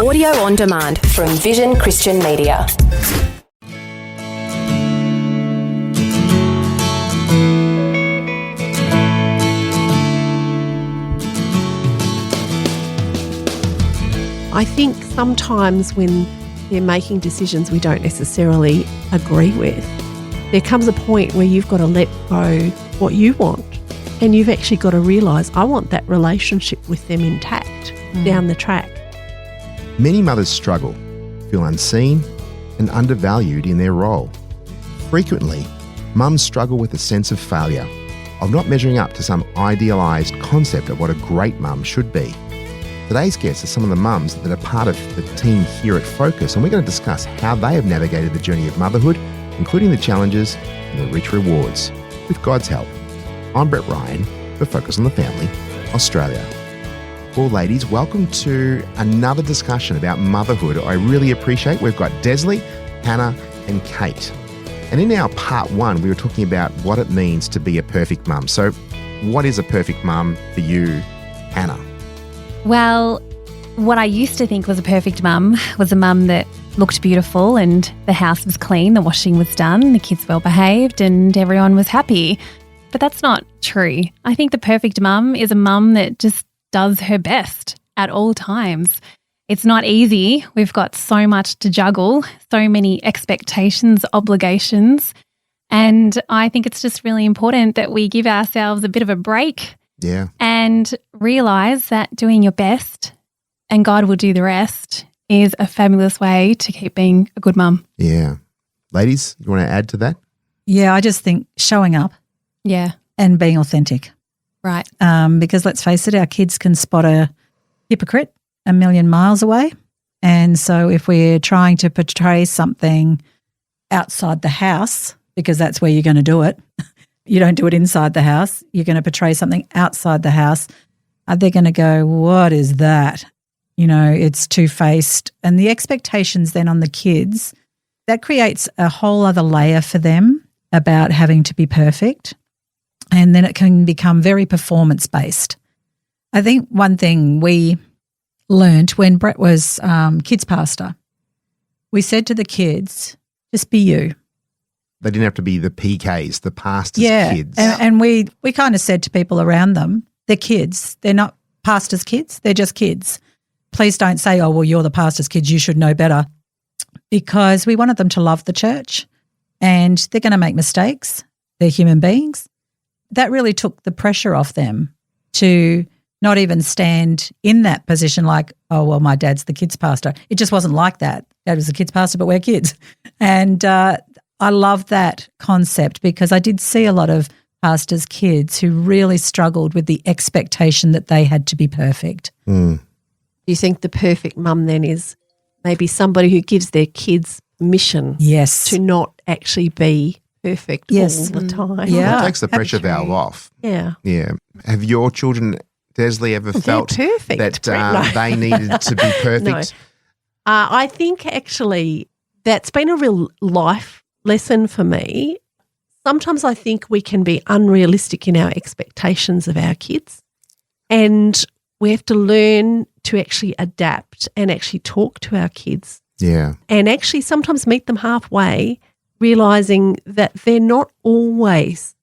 Audio on demand from Vision Christian Media. I think sometimes when they're making decisions we don't necessarily agree with, there comes a point where you've got to let go what you want, and you've actually got to realise, I want that relationship with them intact down the track. Many mothers struggle, feel unseen and undervalued in their role. Frequently, mums struggle with a sense of failure, of not measuring up to some idealised concept of what a great mum should be. Today's guests are some of the mums that are part of the team here at Focus, and we're going to discuss how they have navigated the journey of motherhood, including the challenges and the rich rewards, with God's help. I'm Brett Ryan for Focus on the Family, Australia. Well, ladies, welcome to another discussion about motherhood. I really appreciate we've got Desley, Hannah and Kate. And in our part one, we were talking about what it means to be a perfect mum. So what is a perfect mum for you, Hannah? Well, what I used to think was a perfect mum was a mum that looked beautiful and the house was clean, the washing was done, the kids well behaved and everyone was happy. But that's not true. I think the perfect mum is a mum that just does her best at all times. It's not easy. We've got so much to juggle, so many expectations, obligations, and I think it's just really important that we give ourselves a bit of a break. Yeah. And realise that doing your best and God will do the rest is a fabulous way to keep being a good mum. Yeah. Ladies, you want to add to that? Yeah, I just think showing up Yeah. and being authentic. Right. Because let's face it, our kids can spot a hypocrite a million miles away. And so if we're trying to portray something outside the house, because that's where you're going to do it, you don't do it inside the house, you're going to portray something outside the house, they're going to go, what is that? You know, it's two-faced. And the expectations then on the kids, that creates a whole other layer for them about having to be perfect. And then it can become very performance-based. I think one thing we learned when Brett was kids pastor, we said to the kids, just be you. They didn't have to be the PKs, the pastor's kids. And we kind of said to people around them, they're kids. They're not pastor's kids. They're just kids. Please don't say, oh, well, you're the pastor's kids. You should know better. Because we wanted them to love the church and they're going to make mistakes. They're human beings. That really took the pressure off them to not even stand in that position like, oh, well, my dad's the kids pastor. It just wasn't like that. Dad was the kids pastor, but we're kids. And I love that concept because I did see a lot of pastors' kids who really struggled with the expectation that they had to be perfect. Do you think the perfect mum then is maybe somebody who gives their kids permission to not actually be perfect all the time? Yeah. It takes the pressure valve off. Yeah. Yeah. Have your children, Desley, ever felt perfect, that they needed to be perfect? No. I think actually that's been a real life lesson for me. Sometimes I think we can be unrealistic in our expectations of our kids, and we have to learn to actually adapt and actually talk to our kids. Yeah. And actually sometimes meet them halfway, realising that they're not always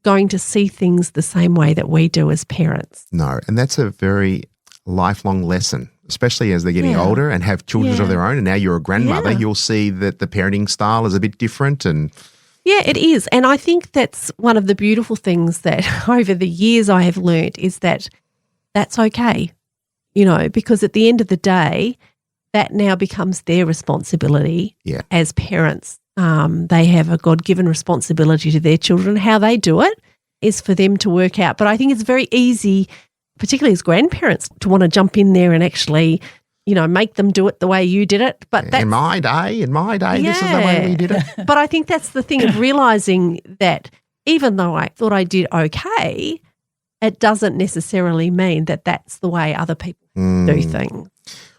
going to see things the same way that we do as parents. No, and that's a very lifelong lesson, especially as they're getting older and have children of their own, and now you're a grandmother, you'll see that the parenting style is a bit different. And yeah, it is. And I think that's one of the beautiful things that over the years I have learnt is that that's okay, you know, because at the end of the day, that now becomes their responsibility as parents. They have a God-given responsibility to their children. How they do it is for them to work out. But I think it's very easy, particularly as grandparents, to want to jump in there and actually, you know, make them do it the way you did it. But that's, in my day, this is the way we did it. But I think that's the thing of realising that even though I thought I did okay, it doesn't necessarily mean that that's the way other people do things.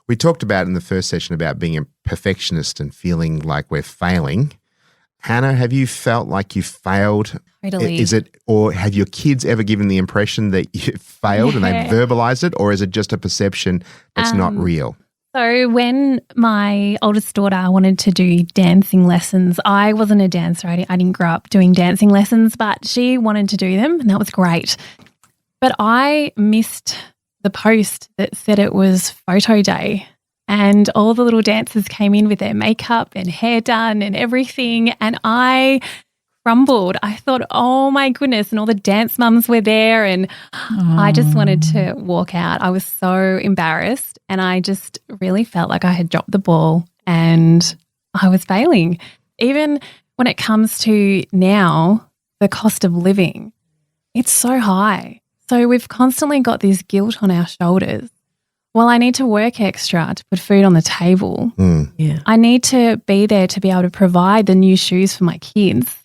We talked about in the first session about being a perfectionist and feeling like we're failing. Hannah, have you felt like you failed? Totally. Is it, or have your kids ever given the impression that you failed and they verbalized it, or is it just a perception that's not real? So when my oldest daughter wanted to do dancing lessons, I wasn't a dancer. I didn't grow up doing dancing lessons, but she wanted to do them and that was great. But I missed the post that said it was photo day and all the little dancers came in with their makeup and hair done and everything, and I crumbled. I thought, oh my goodness, and all the dance mums were there and I just wanted to walk out. I was so embarrassed and I just really felt like I had dropped the ball and I was failing. Even when it comes to now, the cost of living, it's so high. So we've constantly got this guilt on our shoulders. Well, I need to work extra to put food on the table. Yeah. I need to be there to be able to provide the new shoes for my kids,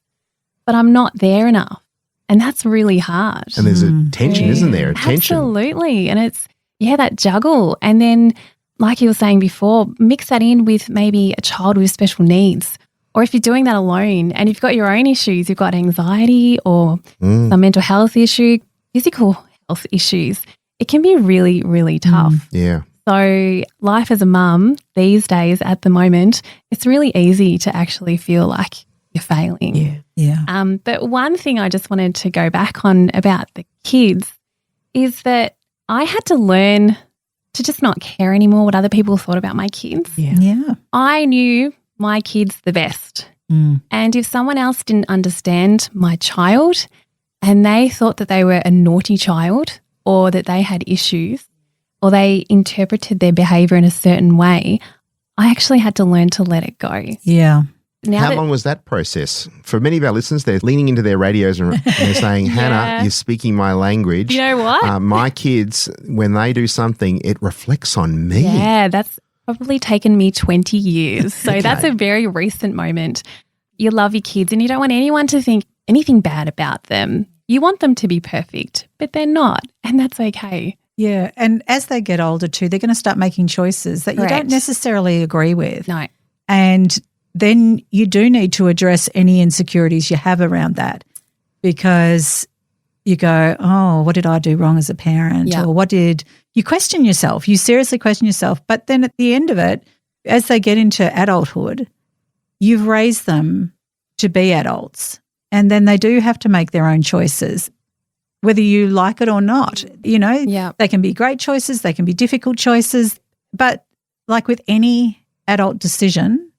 but I'm not there enough. And that's really hard. And there's a tension, isn't there? A tension. Absolutely. And it's, that juggle. And then, like you were saying before, mix that in with maybe a child with special needs. Or if you're doing that alone and you've got your own issues, you've got anxiety or some mental health issue, physical health issues, it can be really, really tough. Yeah. So life as a mum these days at the moment, it's really easy to actually feel like you're failing. Yeah. But one thing I just wanted to go back on about the kids is that I had to learn to just not care anymore what other people thought about my kids. Yeah. I knew my kids the best. And if someone else didn't understand my child and they thought that they were a naughty child or that they had issues or they interpreted their behaviour in a certain way, I actually had to learn to let it go. Yeah. How long was that process? For many of our listeners, they're leaning into their radios and they're saying, Hannah, you're speaking my language. You know what? My kids, when they do something, it reflects on me. Yeah, that's probably taken me 20 years. So that's a very recent moment. You love your kids and you don't want anyone to think anything bad about them. You want them to be perfect, but they're not, and that's okay. Yeah. And as they get older too, they're going to start making choices that you don't necessarily agree with. No. And then you do need to address any insecurities you have around that, because you go, oh, what did I do wrong as a parent? Yeah. Or you question yourself. You seriously question yourself. But then at the end of it, as they get into adulthood, you've raised them to be adults, and then they do have to make their own choices, whether you like it or not. They can be great choices, they can be difficult choices, but like with any adult decision,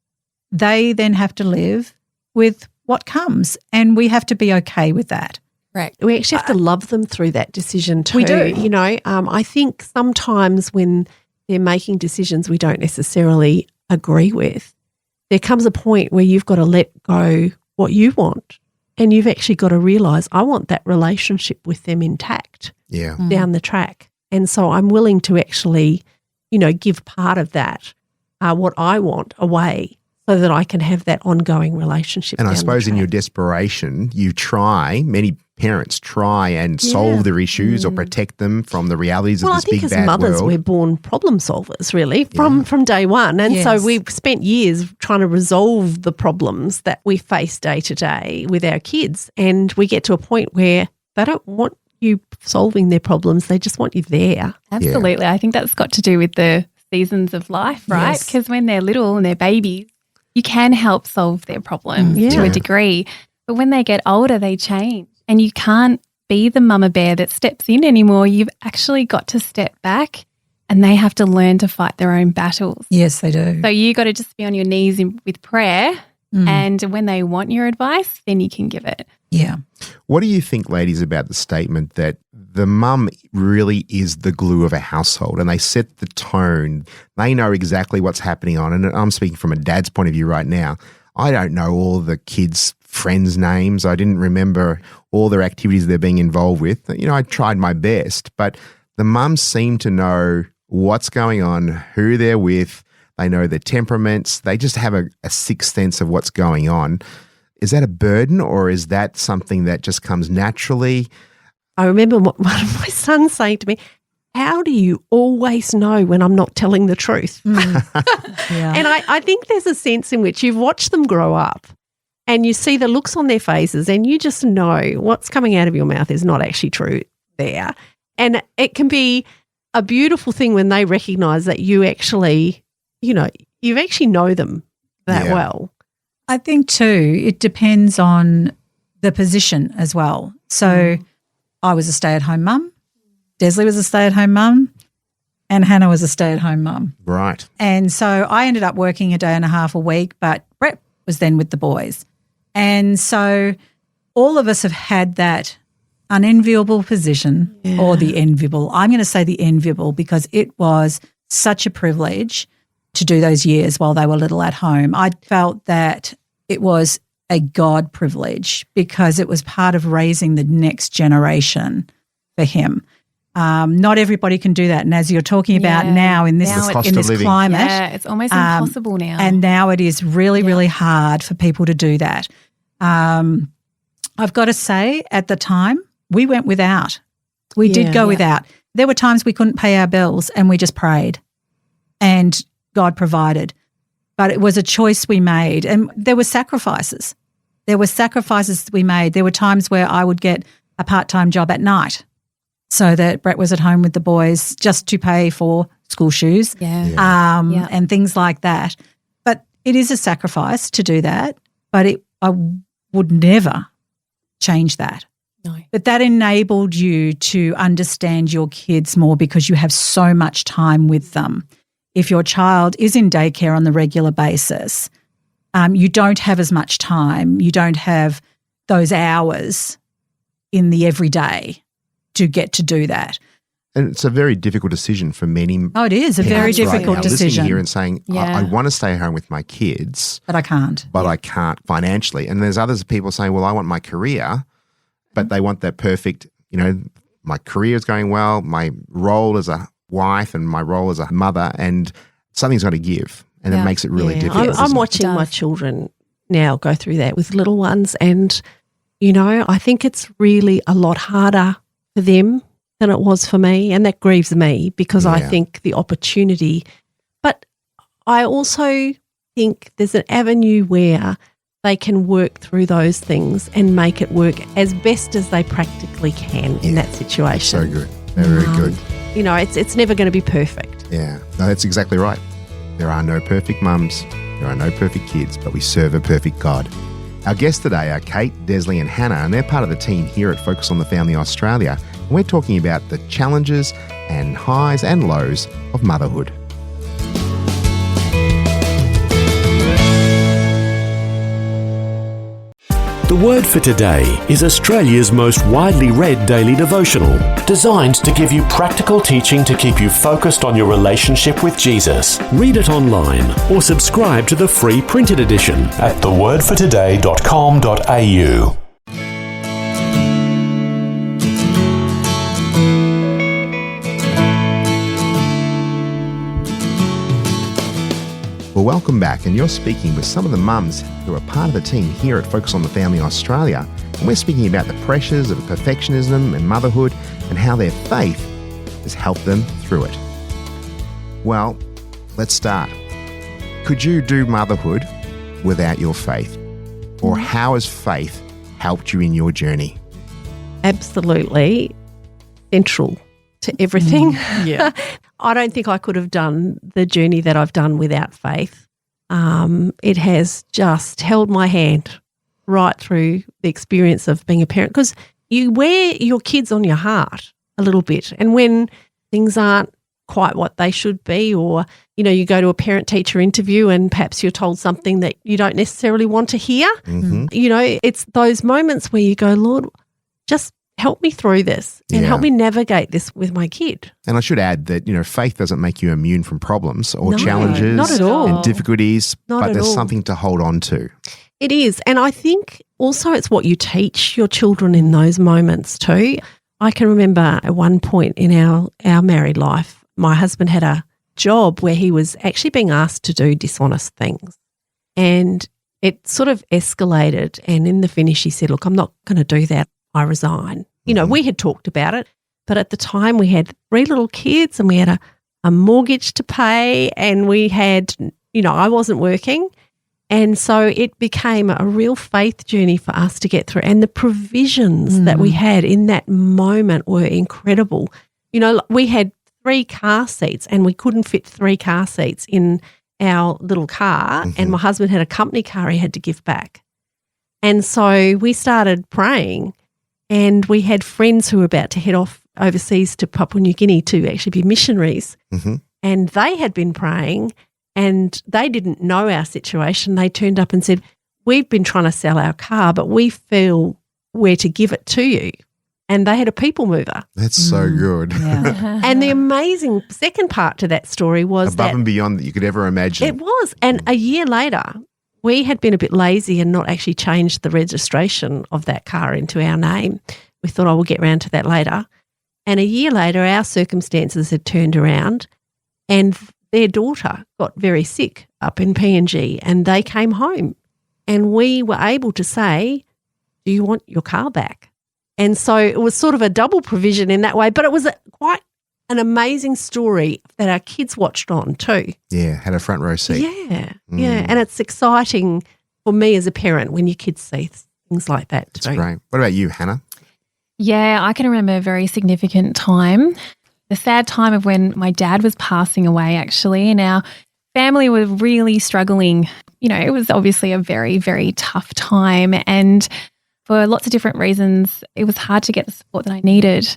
they then have to live with what comes, and we have to be okay with that. Right. We actually have to love them through that decision too. We do. I think sometimes when they're making decisions we don't necessarily agree with, there comes a point where you've got to let go what you want, and you've actually got to realise I want that relationship with them intact down the track. And so I'm willing to actually, give part of that, what I want, away, so that I can have that ongoing relationship. And I down suppose the in track. your desperation, many parents try and solve their issues or protect them from the realities of this big bad world. Well, I think as mothers, we're born problem solvers, really, from day one. And so we've spent years trying to resolve the problems that we face day to day with our kids. And we get to a point where they don't want you solving their problems. They just want you there. Absolutely. I think that's got to do with the seasons of life, right? Because when they're little and they're babies, you can help solve their problems to a degree. But when they get older, they change. And you can't be the mama bear that steps in anymore. You've actually got to step back, and they have to learn to fight their own battles. Yes, they do. So you got to just be on your knees with prayer, and when they want your advice, then you can give it. Yeah. What do you think, ladies, about the statement that the mum really is the glue of a household, and they set the tone? They know exactly what's happening on, and I'm speaking from a dad's point of view right now. I don't know all the kids' friends' names. I didn't remember all their activities they're being involved with. I tried my best, but the mums seem to know what's going on, who they're with. They know their temperaments. They just have a sixth sense of what's going on. Is that a burden, or is that something that just comes naturally? I remember one of my sons saying to me, how do you always know when I'm not telling the truth? And I think there's a sense in which you've watched them grow up and you see the looks on their faces and you just know what's coming out of your mouth is not actually true there. And it can be a beautiful thing when they recognise that you actually, you actually know them that well. I think too, it depends on the position as well. So I was a stay-at-home mum, Desley was a stay-at-home mum, and Hannah was a stay-at-home mum. Right. And so I ended up working a day and a half a week, but Brett was then with the boys. And so all of us have had that unenviable position or the enviable. I'm going to say the enviable because it was such a privilege to do those years while they were little at home. I felt that it was a God privilege because it was part of raising the next generation for him. Not everybody can do that. And as you're talking about now in this climate, it's almost impossible now. And now it is really, really hard for people to do that. I've got to say, at the time, we went without. We did go without. There were times we couldn't pay our bills and we just prayed and God provided. But it was a choice we made, and there were sacrifices. There were sacrifices we made. There were times where I would get a part-time job at night so that Brett was at home with the boys just to pay for school shoes and things like that. But it is a sacrifice to do that, but I would never change that. No. But that enabled you to understand your kids more because you have so much time with them. If your child is in daycare on the regular basis, you don't have as much time. You don't have those hours in the everyday to get to do that. And it's a very difficult decision for many. Oh, it is a very difficult decision. Listening here and saying, I want to stay home with my kids. But I can't. But I can't financially. And there's others people saying, well, I want my career, but they want that perfect, my career is going well, my role as a wife and my role as a mother, and something's got to give. And it makes it really difficult. I'm watching my children now go through that with little ones, and, I think it's really a lot harder for them than it was for me, and that grieves me because I think the opportunity. But I also think there's an avenue where they can work through those things and make it work as best as they practically can in that situation. So good. They're very good. It's never going to be perfect. Yeah, no, that's exactly right. There are no perfect mums, there are no perfect kids, but we serve a perfect God. Our guests today are Kate, Desley and Hannah, and they're part of the team here at Focus on the Family Australia. And we're talking about the challenges and highs and lows of motherhood. The Word for Today is Australia's most widely read daily devotional, designed to give you practical teaching to keep you focused on your relationship with Jesus. Read it online or subscribe to the free printed edition at thewordfortoday.com.au. Well, welcome back, and you're speaking with some of the mums who are part of the team here at Focus on the Family Australia, and we're speaking about the pressures of perfectionism and motherhood and how their faith has helped them through it. Well, let's start. Could you do motherhood without your faith? Or how has faith helped you in your journey? Absolutely central to everything. I don't think I could have done the journey that I've done without faith. It has just held my hand right through the experience of being a parent, because you wear your kids on your heart a little bit. And when things aren't quite what they should be, or, you go to a parent-teacher interview and perhaps you're told something that you don't necessarily want to hear, it's those moments where you go, Lord, just help me through this and help me navigate this with my kid. And I should add that, faith doesn't make you immune from problems or challenges not at all. and difficulties, but there's all. something to hold on to. It is. And I think also it's what you teach your children in those moments too. I can remember at one point in our married life, my husband had a job where he was actually being asked to do dishonest things. And it sort of escalated. And in the finish, he said, look, I'm not going to do that. I resign. We had talked about it, but at the time we had 3 little kids and we had a mortgage to pay, and we had, I wasn't working. And so it became a real faith journey for us to get through. And the provisions that we had in that moment were incredible. We had 3 car seats, and we couldn't fit 3 car seats in our little car, and my husband had a company car he had to give back. And so we started praying, and we had friends who were about to head off overseas to Papua New Guinea to actually be missionaries. And they had been praying, and they didn't know our situation. They turned up and said, we've been trying to sell our car, but we feel where to give it to you. And they had a people mover. That's so good. Yeah. And the amazing second part to that story was Above and beyond that you could ever imagine. it was. And a year later, we had been a bit lazy and not actually changed the registration of that car into our name. We thought, we'll get around to that later. And a year later, our circumstances had turned around, and their daughter got very sick up in PNG, and they came home. And we were able to say, do you want your car back? And so it was sort of a double provision in that way, but it was quite an amazing story that our kids watched on too. Yeah, had a front row seat. Yeah, yeah. And it's exciting for me as a parent when your kids see things like that too. That's great. What about you, Hannah? Yeah, I can remember a very significant time, the sad time of when my dad was passing away actually, and our family were really struggling. You know, it was obviously a very, very tough time, and for lots of different reasons, it was hard to get the support that I needed.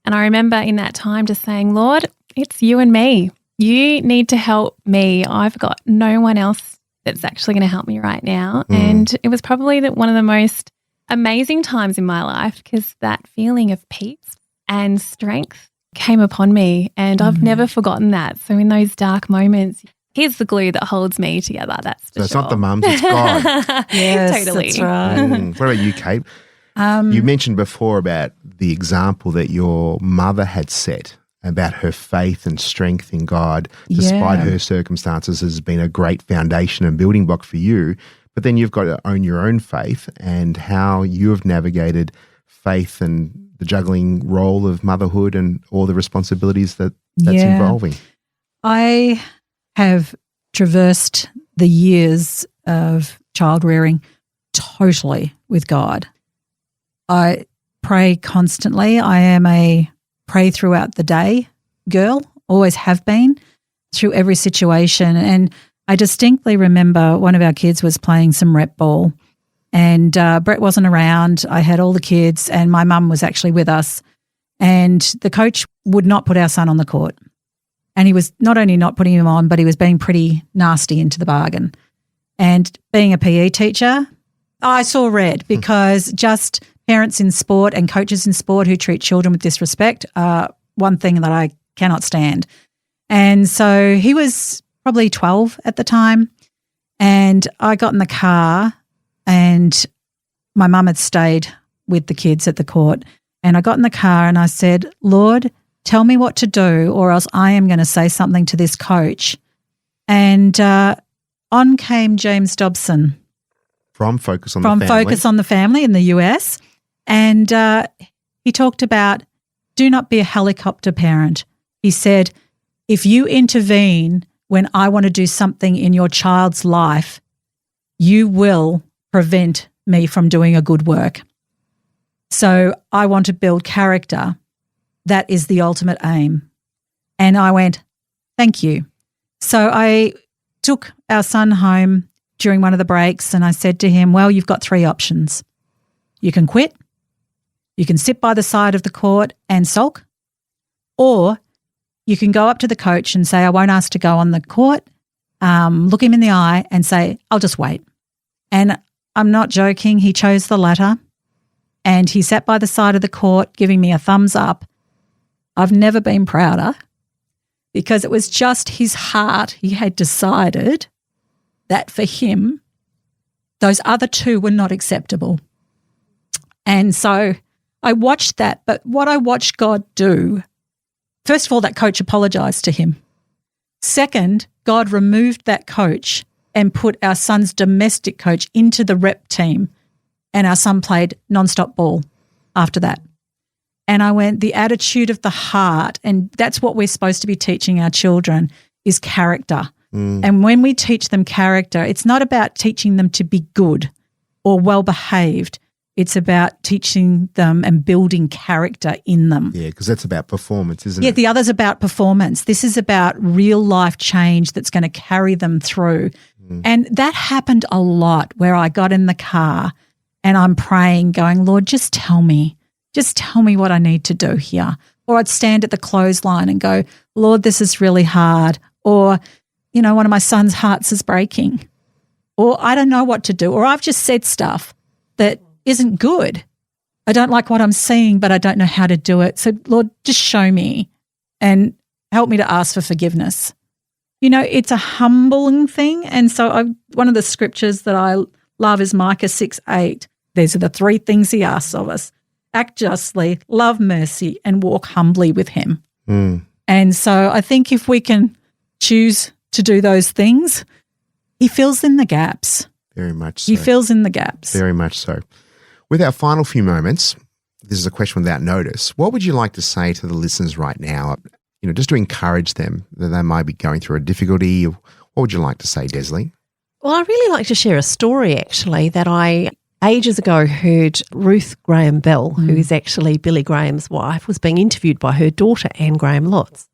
And I remember in that time just saying, Lord, it's you and me. You need to help me. I've got no one else that's actually going to help me right now. And it was probably one of the most amazing times in my life, because that feeling of peace and strength came upon me, and I've never forgotten that. So in those dark moments, here's the glue that holds me together, that's for So it's sure. not the mums, it's God. Yes, Totally. that's right. What about you, Kate? You mentioned before about the example that your mother had set about her faith and strength in God, despite her circumstances, has been a great foundation and building block for you. But then you've got to own your own faith and how you have navigated faith and the juggling role of motherhood and all the responsibilities that's involving. I have traversed the years of child rearing totally with God. I pray constantly. I am a pray throughout the day girl, always have been, through every situation. And I distinctly remember one of our kids was playing some rep ball, and Brett wasn't around. I had all the kids, and my mum was actually with us, and the coach would not put our son on the court. And he was not only not putting him on, but he was being pretty nasty into the bargain. And being a PE teacher, I saw red, because just parents in sport and coaches in sport who treat children with disrespect are one thing that I cannot stand. And so he was probably 12 at the time, and I got in the car, and my mum had stayed with the kids at the court, and I got in the car and I said, Lord, tell me what to do, or else I am going to say something to this coach. And on came James Dobson From Focus on from the Family. Focus on the Family in the US. And he talked about, do not be a helicopter parent. He said, if you intervene when I want to do something in your child's life, you will prevent me from doing a good work. So I want to build character. That is the ultimate aim. And I went, thank you. So I took our son home during one of the breaks, and I said to him, well, you've got 3 options. You can quit, you can sit by the side of the court and sulk, or you can go up to the coach and say, I won't ask to go on the court, look him in the eye and say, I'll just wait. And I'm not joking, he chose the latter, and he sat by the side of the court giving me a thumbs up. I've never been prouder, because it was just his heart. He had decided that for him, those other 2 were not acceptable. And so I watched that. But what I watched God do, first of all, that coach apologised to him. Second, God removed that coach and put our son's domestic coach into the rep team, and our son played nonstop ball after that. And I went, the attitude of the heart, and that's what we're supposed to be teaching our children, is character. And when we teach them character, it's not about teaching them to be good or well-behaved. It's about teaching them and building character in them. Yeah, because that's about performance, isn't Yeah, it? the other's about performance. This is about real life change that's going to carry them through. And that happened a lot where I got in the car and I'm praying, going, Lord, just tell me what I need to do here. Or I'd stand at the clothesline and go, Lord, this is really hard. Or, you know, one of my son's hearts is breaking. Or I don't know what to do. Or I've just said stuff that isn't good. I don't like what I'm seeing, but I don't know how to do it. So, Lord, just show me and help me to ask for forgiveness. You know, it's a humbling thing. And so one of the scriptures that I love is Micah 6:8. These are the three things he asks of us: act justly, love mercy, and walk humbly with him. And so I think if we can choose to do those things, he fills in the gaps. Very much so. He fills in the gaps. Very much so. With our final few moments, this is a question without notice. What would you like to say to the listeners right now, you know, just to encourage them that they might be going through a difficulty? What would you like to say, Desley? Well, I really like to share a story actually that I ages ago heard Ruth Graham Bell, who is actually Billy Graham's wife, was being interviewed by her daughter, Anne Graham Lotz.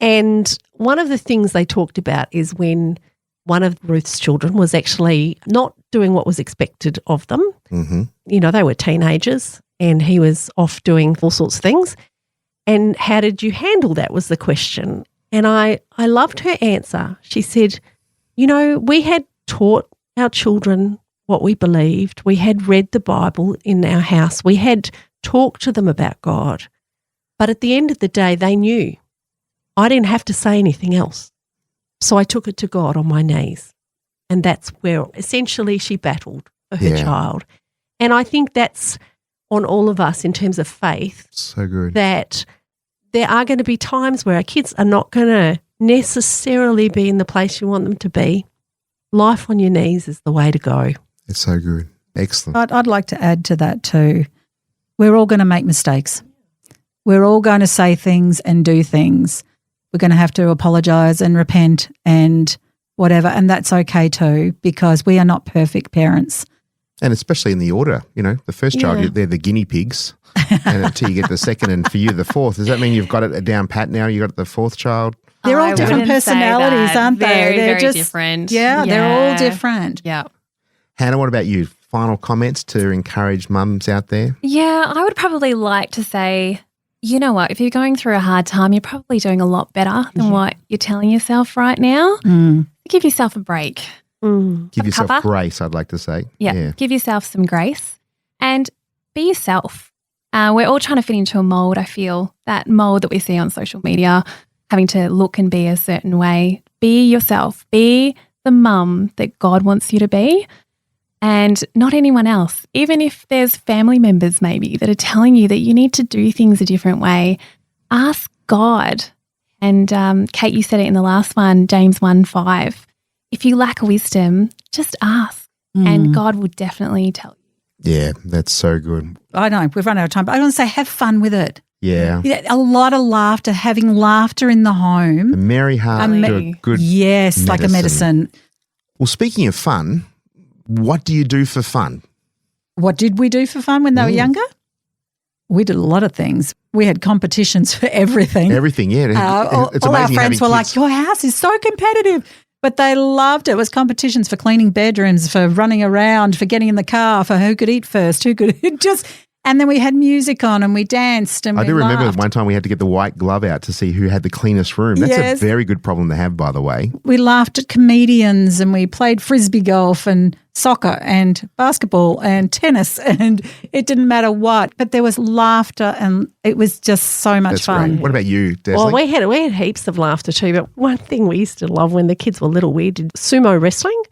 And one of the things they talked about is when one of Ruth's children was actually not doing what was expected of them. Mm-hmm. You know, they were teenagers and he was off doing all sorts of things. And how did you handle that was the question. And I loved her answer. She said, you know, we had taught our children what we believed. We had read the Bible in our house. We had talked to them about God. But at the end of the day, they knew. I didn't have to say anything else. So I took it to God on my knees. And that's where essentially she battled for her child. And I think that's on all of us in terms of faith. So good. That there are going to be times where our kids are not going to necessarily be in the place you want them to be. Life on your knees is the way to go. It's so good. Excellent. I'd like to add to that too. We're all going to make mistakes. We're all going to say things and do things. We're going to have to apologise and repent and whatever, and that's okay too, because we are not perfect parents. And especially in the order, you know, the first child, they're the guinea pigs, and until you get the second and for you the fourth. Does that mean you've got it down pat now? You got the fourth child? They're all different wouldn't say personalities, that. aren't they? Very, They're very just different. Yeah, they're all different. Yeah. Hannah, what about you? Final comments to encourage mums out there? Yeah, I would probably like to say, you know what, if you're going through a hard time, you're probably doing a lot better than what you're telling yourself right now. Give yourself a break. Give yourself cover. grace, I'd like to say. Yeah, give yourself some grace and be yourself. We're all trying to fit into a mold, I feel, that mold that we see on social media, having to look and be a certain way. Be yourself. Be the mum that God wants you to be and not anyone else. Even if there's family members maybe that are telling you that you need to do things a different way, ask God. And Kate, you said it in the last one, James 1:5. If you lack wisdom, just ask and God will definitely tell you. Yeah, that's so good. I know, we've run out of time, but I want to say have fun with it. Yeah. A lot of laughter, having laughter in the home. A merry heart to a good Yes, like a medicine. Well, speaking of fun, what do you do for fun? What did we do for fun when they were younger? We did a lot of things. We had competitions for everything. Everything, yeah. It's all our amazing friends were having like, kids. your house is so competitive. But they loved it. It was competitions for cleaning bedrooms, for running around, for getting in the car, for who could eat first, who could just. And then we had music on and we danced and I we do remember laughed. one time we had to get the white glove out to see who had the cleanest room. That's Yes. a very good problem to have, by the way. We laughed at comedians and we played frisbee golf and soccer and basketball and tennis and it didn't matter what. But there was laughter and it was just so much That's fun. great. What about you, Desley? Well, we had heaps of laughter too, but one thing we used to love when the kids were little, we did sumo wrestling.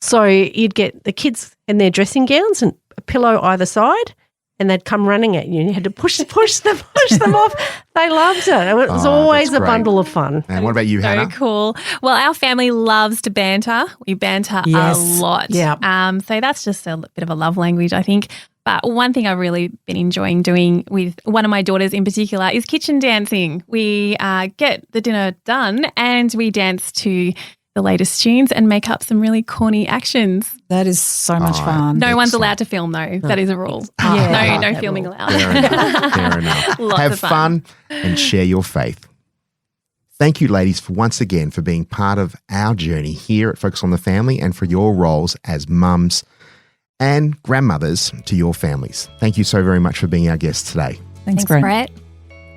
So you'd get the kids in their dressing gowns and a pillow either side, and they'd come running at you and you had to push them off. They loved it. It was always that's a great. bundle of fun. And what about you, So Hannah? cool. Well, our family loves to banter. We banter Yes. a lot. Yeah. So that's just a bit of a love language, I think. But one thing I've really been enjoying doing with one of my daughters in particular is kitchen dancing. We get the dinner done and we dance to the latest tunes and make up some really corny actions. That is so much fun. No one's allowed to film though. That is a rule. No filming allowed. Fair enough. Lots Have of fun and share your faith. Thank you, ladies, for once again for being part of our journey here at Focus on the Family and for your roles as mums and grandmothers to your families. Thank you so very much for being our guests today. Thanks, Brett.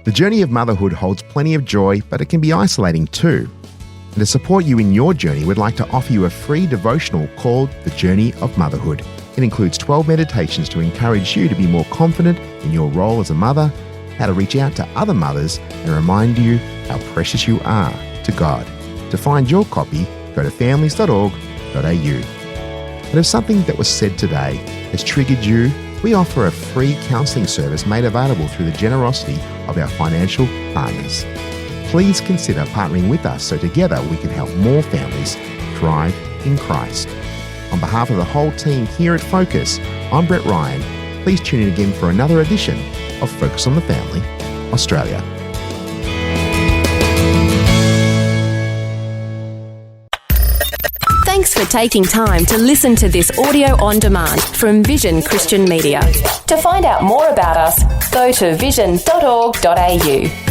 The journey of motherhood holds plenty of joy, but it can be isolating too. And to support you in your journey, we'd like to offer you a free devotional called The Journey of Motherhood. It includes 12 meditations to encourage you to be more confident in your role as a mother, how to reach out to other mothers, and remind you how precious you are to God. To find your copy, go to families.org.au. But if something that was said today has triggered you, we offer a free counselling service made available through the generosity of our financial partners. Please consider partnering with us so together we can help more families thrive in Christ. On behalf of the whole team here at Focus, I'm Brett Ryan. Please tune in again for another edition of Focus on the Family, Australia. Thanks for taking time to listen to this audio on demand from Vision Christian Media. To find out more about us, go to vision.org.au.